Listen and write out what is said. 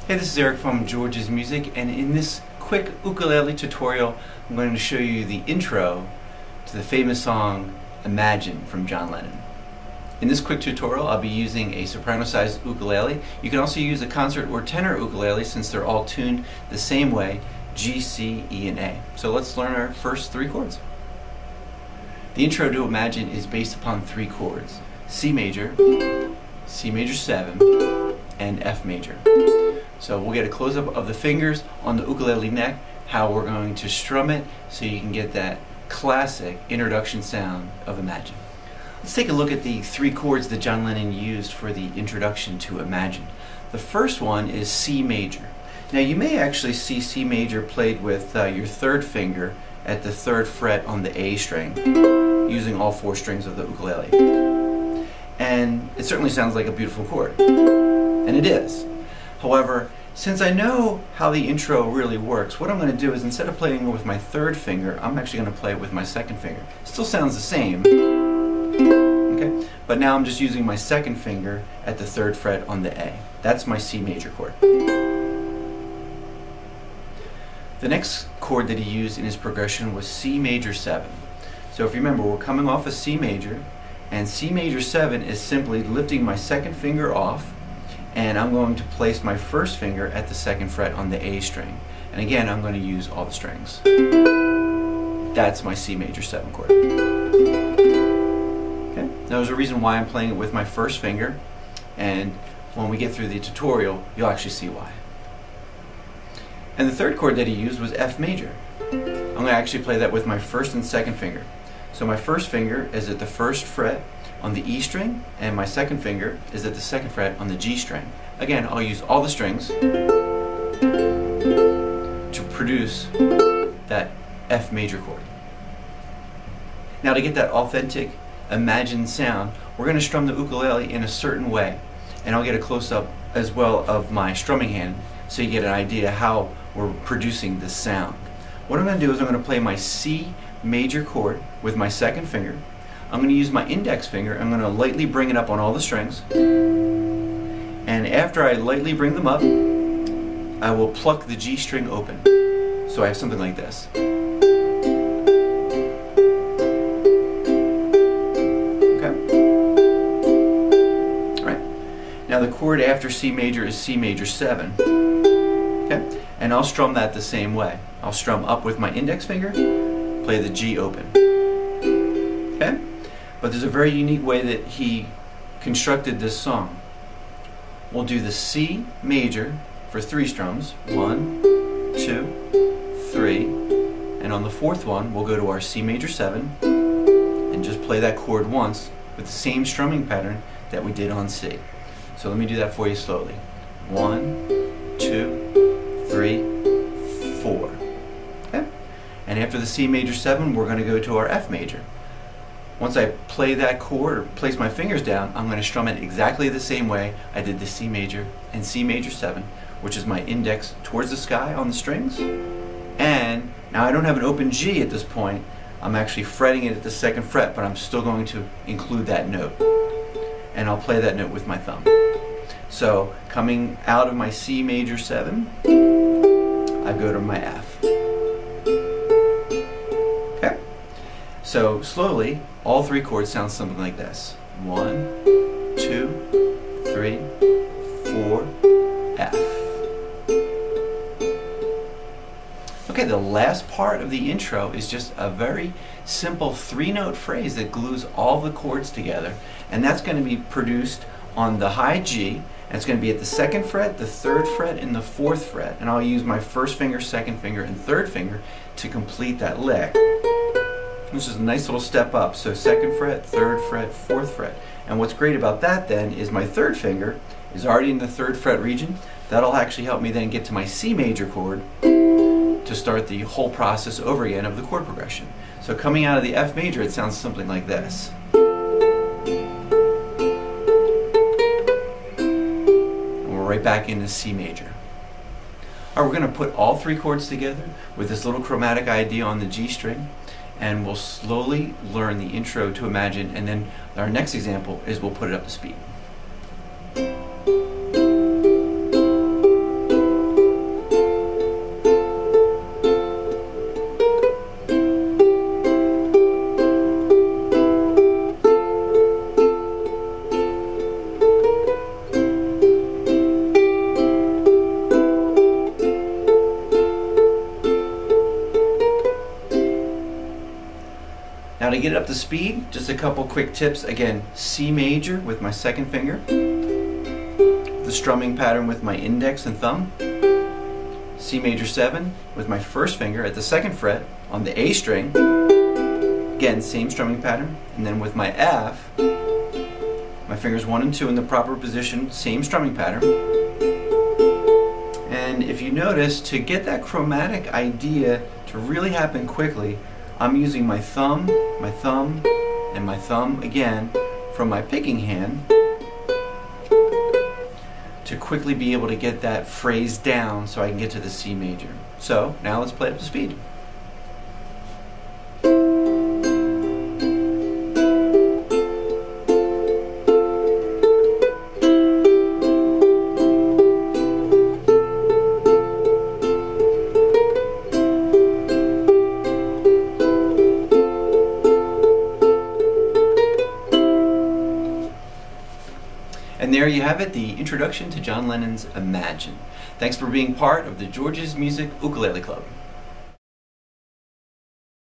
Hey, this is Eric from George's Music, and in this quick ukulele tutorial I'm going to show you the intro to the famous song Imagine from John Lennon. In this quick tutorial I'll be using a soprano-sized ukulele. You can also use a concert or tenor ukulele since they're all tuned the same way, G, C, E, and A. So let's learn our first three chords. The intro to Imagine is based upon three chords: C major, C major 7, and F major. So we'll get a close-up of the fingers on the ukulele neck, how we're going to strum it so you can get that classic introduction sound of Imagine. Let's take a look at the three chords that John Lennon used for the introduction to Imagine. The first one is C major. Now you may actually see C major played with your third finger at the third fret on the A string, using all four strings of the ukulele. And it certainly sounds like a beautiful chord, and it is. However, since I know how the intro really works, what I'm going to do is, instead of playing with my third finger, I'm actually going to play with my second finger. It still sounds the same, okay? But now I'm just using my second finger at the third fret on the A. That's my C major chord. The next chord that he used in his progression was C major 7. So if you remember, we're coming off of C major, and C major 7 is simply lifting my second finger off, and I'm going to place my first finger at the second fret on the A string. And again, I'm going to use all the strings. That's my C major 7 chord. Okay? Now there's a reason why I'm playing it with my first finger, and when we get through the tutorial, you'll actually see why. And the third chord that he used was F major. I'm going to actually play that with my first and second finger. So my first finger is at the first fret on the E string, and my second finger is at the second fret on the G string. Again, I'll use all the strings to produce that F major chord. Now to get that authentic Imagine sound, we're going to strum the ukulele in a certain way, and I'll get a close-up as well of my strumming hand so you get an idea how we're producing this sound. What I'm going to do is I'm going to play my C major chord with my second finger. I'm going to use my index finger. I'm going to lightly bring it up on all the strings, and after I lightly bring them up, I will pluck the G string open. So I have something like this. Okay? Alright. Now the chord after C major is C major 7. Okay? And I'll strum that the same way. I'll strum up with my index finger, play the G open. Okay? But there's a very unique way that he constructed this song. We'll do the C major for 3 strums. 1, 2, 3. And on the fourth one, we'll go to our C major 7 and just play that chord once with the same strumming pattern that we did on C. So let me do that for you slowly. 1, 2, 3, 4. Okay? And after the C major 7, we're going to go to our F major. Once I play that chord, or place my fingers down, I'm going to strum it exactly the same way I did the C major and C major 7, which is my index towards the sky on the strings. And now I don't have an open G at this point. I'm actually fretting it at the second fret, but I'm still going to include that note. And I'll play that note with my thumb. So coming out of my C major 7, I go to my F. Okay? So slowly, all three chords sound something like this. 1, 2, 3, 4, F. Okay, the last part of the intro is just a very simple 3-note phrase that glues all the chords together, and that's going to be produced on the high G, and it's going to be at the second fret, the third fret, and the fourth fret, and I'll use my first finger, second finger, and third finger to complete that lick. This is a nice little step up, so second fret, third fret, fourth fret. And what's great about that then is my third finger is already in the third fret region. That'll actually help me then get to my C major chord to start the whole process over again of the chord progression. So coming out of the F major, it sounds something like this. And we're right back into C major. Alright, we're going to put all three chords together with this little chromatic idea on the G string, and we'll slowly learn the intro to Imagine, and then our next example is we'll put it up to speed. to get it up to speed, just a couple quick tips. Again, C major with my second finger, the strumming pattern with my index and thumb, C major 7 with my first finger at the second fret on the A string, again same strumming pattern, and then with my F, my fingers 1 and 2 in the proper position, same strumming pattern. And if you notice, to get that chromatic idea to really happen quickly, I'm using my thumb, and my thumb again from my picking hand to quickly be able to get that phrase down so I can get to the C major. So now let's play it up to speed. And there you have it, the introduction to John Lennon's Imagine. Thanks for being part of the George's Music Ukulele Club.